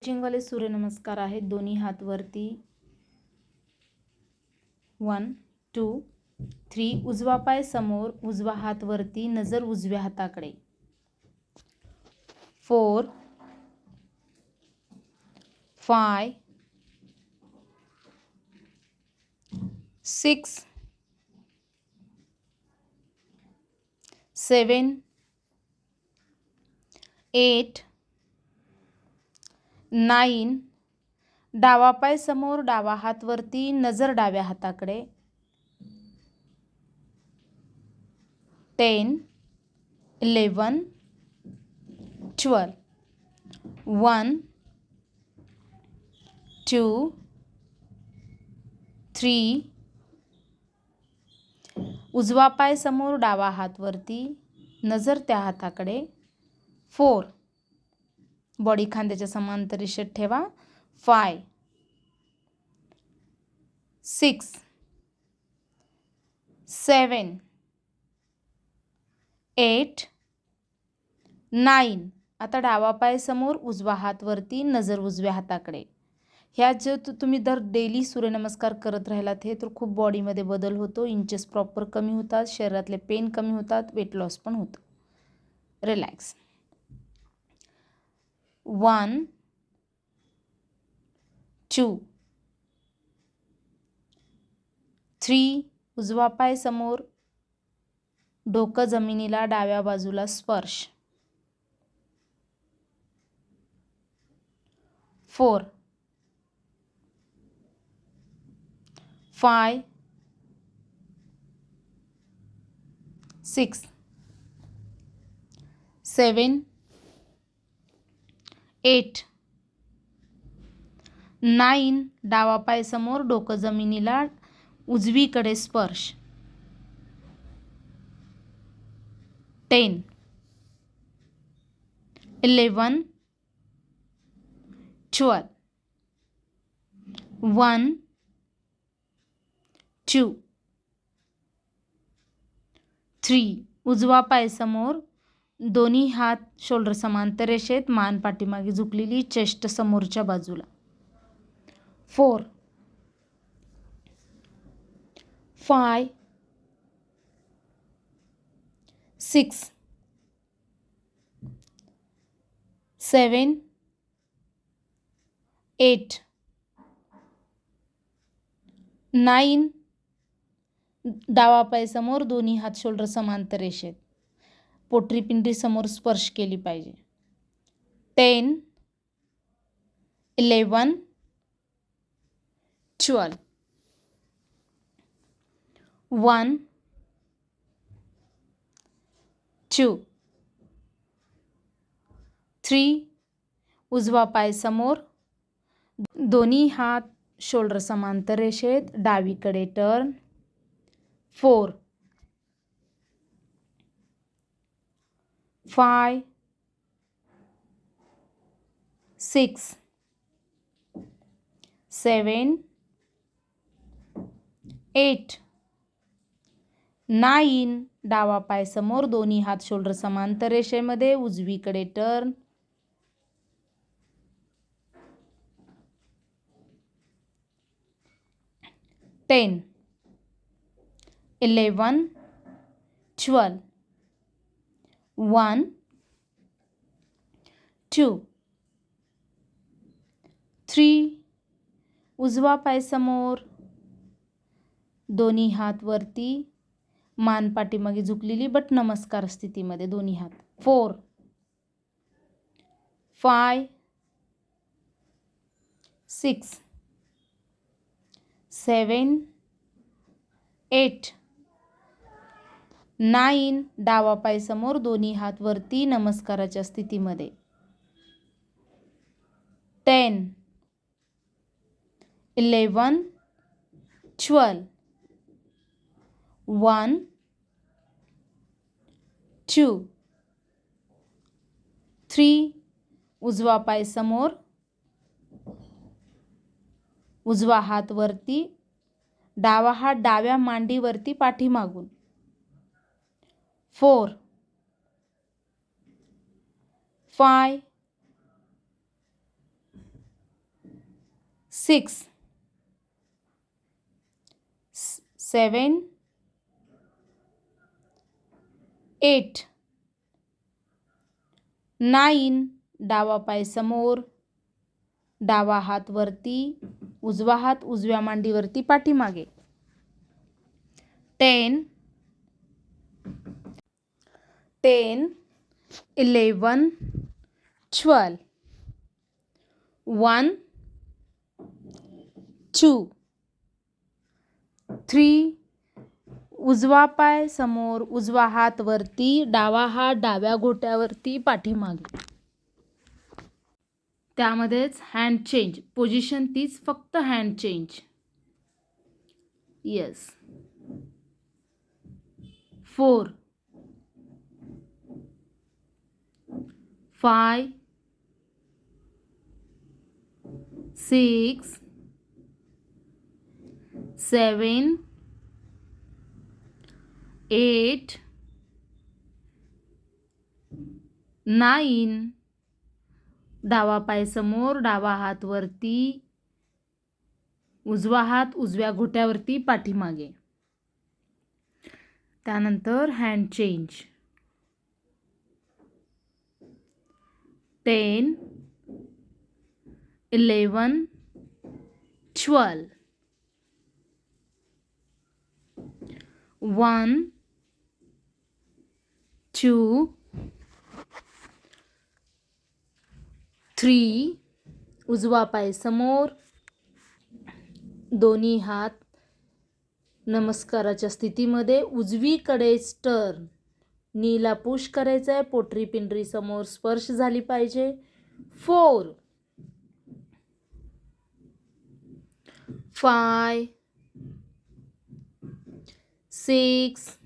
स्ट्रेचिंगवाले सूर्यनमस्कार आहेत. दोन्ही हात वरती. 1 2 3. उजवा पाय समोर, उजवा हात वरती, नजर उजव्या हाताकडे. 4 5 6 7 8 9. डावा पाय समोर, डावा हात वरती, नजर डाव्या हाताकडे. 10 11 12. 1 2 3. उजवा पाय समोर, डावा हात वरती, नजर त्या हाताकडे. 4. बॉडी खांद्याच्या समांतर रेषेत ठेवा. 5 6 7 8 9. आता डावा पाय समोर, उजवा हात वरती, नजर उजव्या हाताकडे. ह्या जो तुम्ही दर डेली सूर्यनमस्कार करत राहिलात हे तर खूप बॉडीमध्ये बदल होतो. इंचेस प्रॉपर कमी होतात, शरीरातले पेन कमी होतात, वेट लॉस पण होतं. रिलॅक्स. 1 2 3. उजवा पाय समोर, डोकं जमिनीला, डाव्या बाजूला स्पर्श. 4 5 6 7 8 9. डावा पाय समोर, डोकं जमिनीला, उजवीकडे स्पर्श. 10 11 12. 1 2 3. उजवा पाय समोर, दोन्ही हात शोल्डर समांतर रेषेत, मान पाठीमागे झुकलेली, चेस्ट समोरच्या बाजूला. 4 5 6 7 8 9. डावा पाय समोर, दोन्ही हात शोल्डर समांतर रेषेत, पोटरी पिंडी समोर स्पर्श केली पाहिजे. 10 11 12. 1 2 3. उजवा पाय समोर, दोन्ही हात शोल्डर समांतर रेषेत, डावीकडे टर्न. 4 5 6 7 8 9. डावा पाय समोर, दोन्ही हात शोल्डर समांतर रेषेमध्ये, उजवीकडे टर्न. 10 11 12. 1 2 3. उजवा पाय समोर, दोन्ही हात वरती, मान पाठीमागे झुकलेली बट नमस्कार स्थितीमध्ये दोन्ही हात. 4 5 6 7 8 9. डावा पाय समोर, दोन्ही हात वरती, नमस्काराच्या स्थितीमध्ये. 10 11 12. 1 2 3. उजवा पाय समोर, उजवा हात वरती, डावा हात डाव्या मांडीवरती पाठीमागून. 4 5 6 7 8 9 डावा पाय समोर, डावा हात वरती, उजवा हात उजव्या मांडीवरती पाठीमागे. 10 11 12 1 2 3 उजवा पाय समोर, उजवा हात वरती, डावा हात डाव्या घोट्यावरती पाठीमागे. त्यामध्येच हँड चेंज, पोझिशन तीच, फक्त हँड चेंज. येस. 4 5 6 7 8 9 डावा पाय समोर, डावा हात वरती, उजवा हात उजव्या घोट्यावरती पाठीमागे. त्यानंतर हँड चेंज. 10 11 12 1 2 3 उजवा पाय समोर, दोन्ही हात नमस्काराच्या स्थितीमध्ये, उजवीकडेच टर्न. नीला पुश करायचं आहे, पोटरी पिंडरी समोर स्पर्श झाली पाहिजे. 4 5 6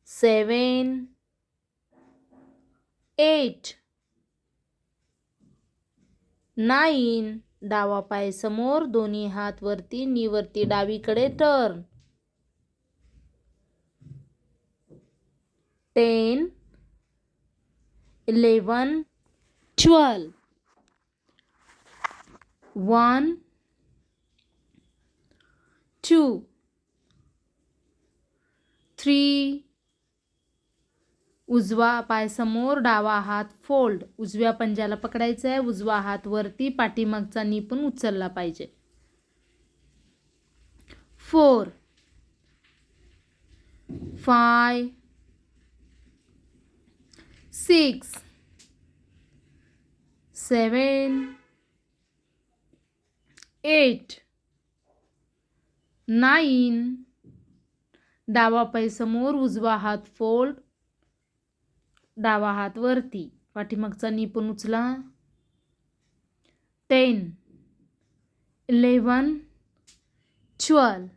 7 8 9 डावा पाय समोर, दोन्ही हात वरती, नी वरती डावीकडे टर्न. 10 11 12 1 2 3 उजवा पाय समोर, डावा हात फोल्ड, उजव्या पंजाला पकडायचा आहे, उजवा हात वरती, पाठीमागचा नी पण उचलला पाहिजे. 4 5 6 7 8 9 डावा पाय समोर, उजवा हात फोल्ड, डावा हात वरती, पाठीमागचा नी पण उचला. 10 11 12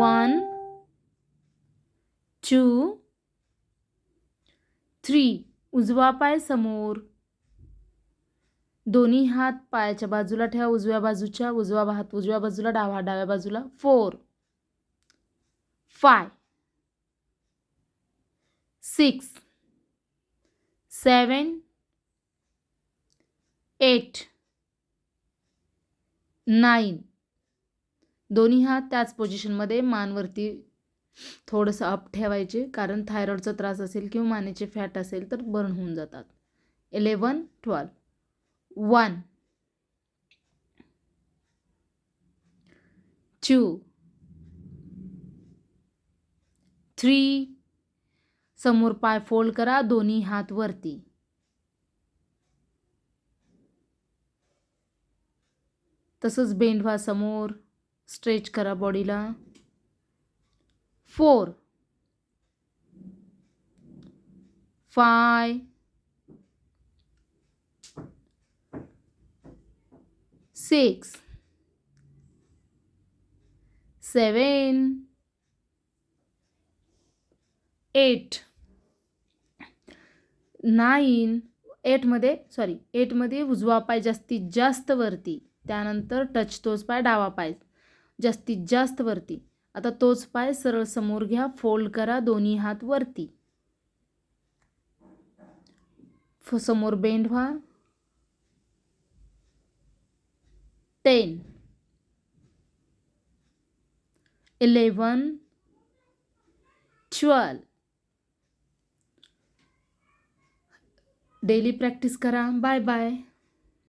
1 2 3 उजवा पाय समोर, दोन्ही हात पायाच्या बाजूला ठेवा, उजव्या बाजूच्या, उजवा हात उजव्या बाजूला, डावा हात डाव्या बाजूला. 4 5 6 7 8 9 दोन्ही हात त्याच पोझिशनमध्ये, मानवरती थोडंसं अप ठेवायचे, कारण थायरॉइडचा त्रास असेल किंवा मानेचे फॅट असेल तर बर्न होऊन जातात. 11 12 1 2 3 समोर पाय फोल्ड करा, दोन्ही हात वरती. तसंच बेंड व्हा समोर, स्ट्रेच करा बॉडीला. 4 5 6 7 8 9 8मध्ये उजवा पाय जास्तीत जास्त वरती, त्यानंतर टच तोच पाय, डावा पाय जास्तीत जास्त वरती. आता तोच पाय सरळ समोर घ्या, फोल्ड करा, दोन्ही हात वरती, समोर बेंड व्हा. 10, 11, 12. डेली प्रॅक्टिस करा. Bye bye.